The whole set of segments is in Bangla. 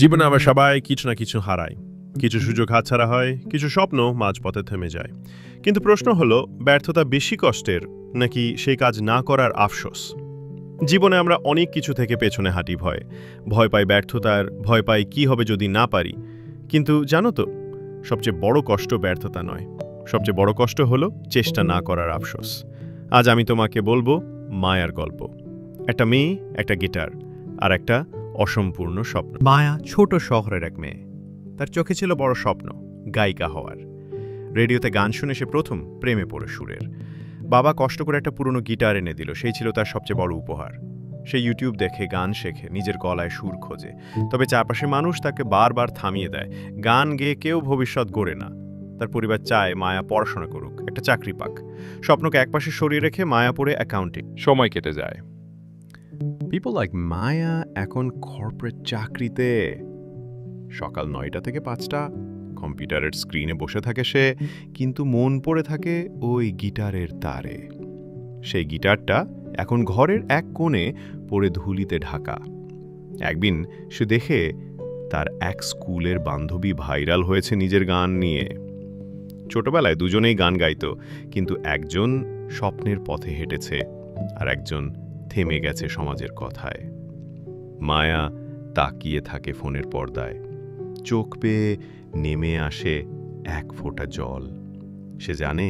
জীবনে আমরা সবাই কিছু না কিছু হারাই, কিছু সুযোগ হাতছাড়া হয়, কিছু স্বপ্ন মাঝপথে থেমে যায়। কিন্তু প্রশ্ন হলো, ব্যর্থতা বেশি কষ্টের নাকি সেই কাজ না করার আফসোস? জীবনে আমরা অনেক কিছু থেকে পেছনে হাঁটি, ভয় ভয় পাই ব্যর্থতার, ভয় পাই কি হবে যদি না পারি। কিন্তু জানো তো, সবচেয়ে বড় কষ্ট ব্যর্থতা নয়, সবচেয়ে বড় কষ্ট হলো চেষ্টা না করার আফসোস। আজ আমি তোমাকে বলবো মায়ার গল্প। একটা মেয়ে, একটা গিটার, আর একটা অসম্পূর্ণ স্বপ্ন। মায়া ছোট শহরের এক মেয়ে। তার চোখে ছিল বড় স্বপ্ন, গায়িকা হওয়ার। রেডিওতে গান শুনে সে প্রথম প্রেমে পড়ে সুরের। বাবা কষ্ট করে একটা পুরনো গিটার এনে দিল, সেই ছিল তার সবচেয়ে বড় উপহার। সে ইউটিউব দেখে গান শেখে, নিজের গলায় সুর খোঁজে। তবে চারপাশে মানুষ তাকে বারবার থামিয়ে দেয়। গান গেয়ে কেউ ভবিষ্যৎ গড়ে না। তার পরিবার চায় মায়া পড়াশোনা করুক, একটা চাকরি পাক। স্বপ্নকে একপাশে সরিয়ে রেখে মায়া পড়ে অ্যাকাউন্টিং। সময় কেটে যায়। পিপল লাইক মায়া এখন কর্পোরেট চাকরিতে। সকাল 9টা থেকে 5টা কম্পিউটারের স্ক্রিনে বসে থাকে সে, কিন্তু মন পড়ে থাকে ওই গিটারের তারে। সেই গিটারটা এখন ঘরের এক কোণে পড়ে ধুলিতে ঢাকা। একদিন সে দেখে তার এক স্কুলের বান্ধবী ভাইরাল হয়েছে নিজের গান নিয়ে। ছোটবেলায় দুজনেই গান গাইতো, কিন্তু একজন স্বপ্নের পথে হেঁটেছে আর একজন থেমে গেছে সমাজের কথায়। মায়া তাকিয়ে থাকে ফোনের পর্দায়, চোখ পেয়ে নেমে আসে এক ফোঁটা জল। সে জানে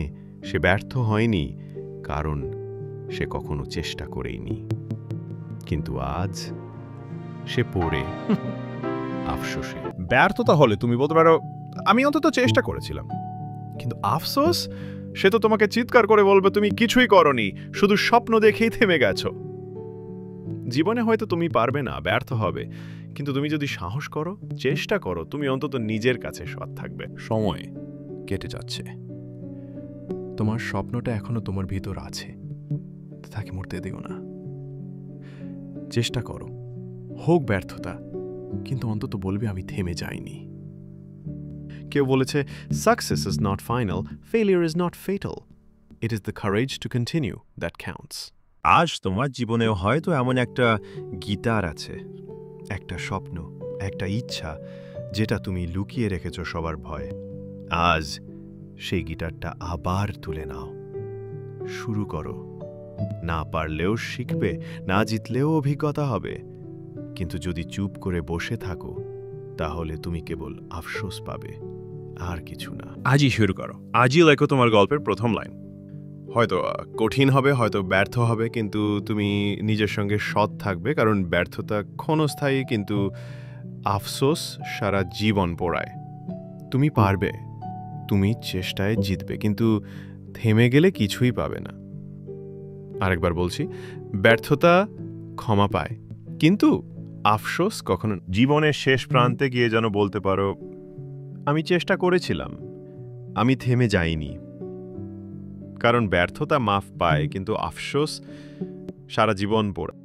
সে ব্যর্থ হয়নি, কারণ সে কখনো চেষ্টা করেইনি। কিন্তু আজ সে পড়ে আফসোসে। ব্যর্থতা হলে তুমি বলতে পারো, আমি অন্তত চেষ্টা করেছিলাম। কিন্তু আফসোস, সে তো তোমাকে চিৎকার করে বলবে তুমি কিছুই করনি, শুধু স্বপ্ন দেখেই থেমে গেছো। জীবনে হয়তো তুমি পারবে না, ব্যর্থ হবে, কিন্তু তুমি যদি সাহস করো, চেষ্টা করো, তুমি অন্তত নিজের কাছে সৎ থাকবে। সময় কেটে যাচ্ছে, তোমার স্বপ্নটা এখনো তোমার ভিতর আছে, তাকে মরতে দিও না। চেষ্টা করো, হোক ব্যর্থতা, কিন্তু অন্তত বলবে আমি থেমে যাইনি। কেউ বলেছে, success is not final, failure is not fatal, it is the courage to continue that counts. আজ তোমার জীবনেও হয়তো এমন একটা গিটার আছে, একটা স্বপ্ন, একটা ইচ্ছা, যেটা তুমি লুকিয়ে রেখেছো সবার ভয়ে। আজ সেই গিটারটা আবার তুলে নাও, শুরু করো। না পারলেও শিখবে, না জিতলেও অভিজ্ঞতা হবে। কিন্তু যদি চুপ করে বসে থাকো, তাহলে তুমি কেবল আফসোস পাবে, আর কিছু না। আজই শুরু করো, আজই লেখো তোমার গল্পের প্রথম লাইন। হয়তো কঠিন হবে, হয়তো ব্যর্থ হবে, কিন্তু তুমি নিজের সঙ্গে সৎ থাকবে, কারণ ব্যর্থতা ক্ষণস্থায়ী, কিন্তু আফসোস সারা জীবন পোড়ায়। তুমি পারবে, তুমি চেষ্টায় জিতবে, কিন্তু থেমে গেলে কিছুই পাবে না। আরেকবার বলছি, ব্যর্থতা ক্ষমা পায়, কিন্তু আফসোস কখনো। জীবনের শেষ প্রান্তে গিয়ে যেন বলতে পারো, আমি চেষ্টা করেছিলাম, আমি থেমে যাইনি। কারণ ব্যর্থতা মাফ পায়, কিন্তু আফসোস সারা জীবন পোড়ায়।